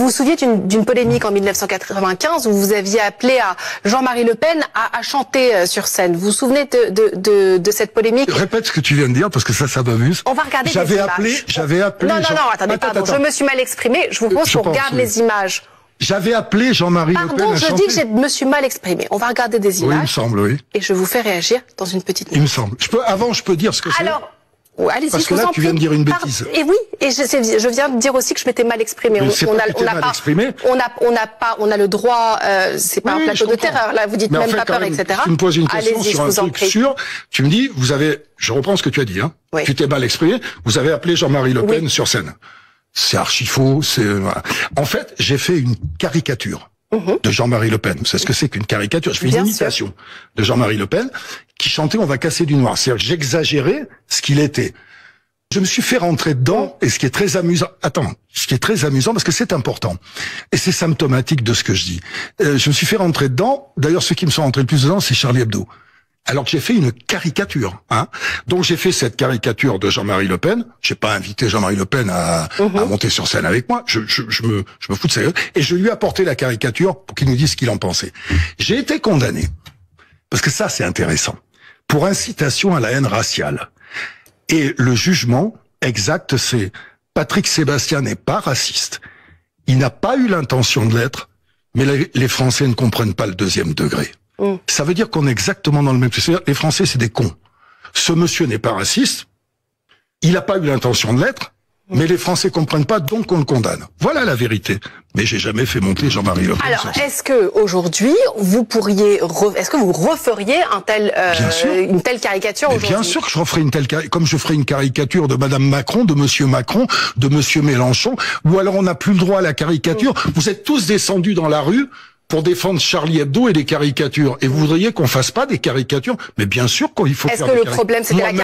vous souvenez d'une polémique en 1995 où vous aviez appelé à Jean-Marie Le Pen à chanter sur scène. Vous vous souvenez de cette polémique? Répète ce que tu viens de dire parce que ça m'amuse. On va regarder des images. J'avais appelé. Non, attendez, pardon, je me suis mal exprimé. Je vous propose qu'on regarde les images. J'avais appelé Jean-Marie Le Pen à chanter. Pardon, je dis que je me suis mal exprimé. On va regarder des images. Oui, il me semble, oui. Et je vous fais réagir dans une petite minute. Il me semble. Avant, je peux dire ce que c'est. Alors, allez-y. Parce que là, tu viens de dire une bêtise. Et oui, et je viens de dire aussi que je m'étais mal exprimé. On a le droit, c'est pas un plateau de terreur, là, vous dites même pas peur, etc. Tu me poses une question sur un truc sûr, tu me dis, je reprends ce que tu as dit, hein. Oui. Tu t'es mal exprimé, vous avez appelé Jean-Marie Le Pen sur scène. C'est archi faux, voilà. En fait, j'ai fait une caricature de Jean-Marie Le Pen. Vous savez ce que c'est qu'une caricature? Je fais une imitation de Jean-Marie Le Pen qui chantait On va casser du noir. C'est-à-dire que j'exagérais ce qu'il était. Je me suis fait rentrer dedans, et ce qui est très amusant, parce que c'est important, et c'est symptomatique de ce que je dis. Je me suis fait rentrer dedans, d'ailleurs ceux qui me sont rentrés le plus dedans, c'est Charlie Hebdo. Alors que j'ai fait une caricature, hein. Donc j'ai fait cette caricature de Jean-Marie Le Pen. J'ai pas invité Jean-Marie Le Pen à monter sur scène avec moi. Je me fous de sérieux. Et je lui ai apporté la caricature pour qu'il nous dise ce qu'il en pensait. J'ai été condamné. Parce que ça, c'est intéressant. Pour incitation à la haine raciale. Et le jugement exact, c'est Patrick Sébastien n'est pas raciste. Il n'a pas eu l'intention de l'être, mais les Français ne comprennent pas le deuxième degré. Ça veut dire qu'on est exactement dans le même... Les Français, c'est des cons. Ce monsieur n'est pas raciste, il n'a pas eu l'intention de l'être, mais les Français comprennent pas, donc on le condamne. Voilà la vérité. Mais j'ai jamais fait monter Jean-Marie Le Pen. Alors, est-ce que aujourd'hui, vous pourriez, est-ce que vous referiez une telle caricature aujourd'hui? Bien sûr que je referai une telle caricature, comme je ferai une caricature de Madame Macron, de Monsieur Mélenchon, ou alors on n'a plus le droit à la caricature. Vous êtes tous descendus dans la rue pour défendre Charlie Hebdo et des caricatures. Et vous voudriez qu'on fasse pas des caricatures? Mais bien sûr qu'il faut faire des caricatures. Est-ce que le problème, c'était la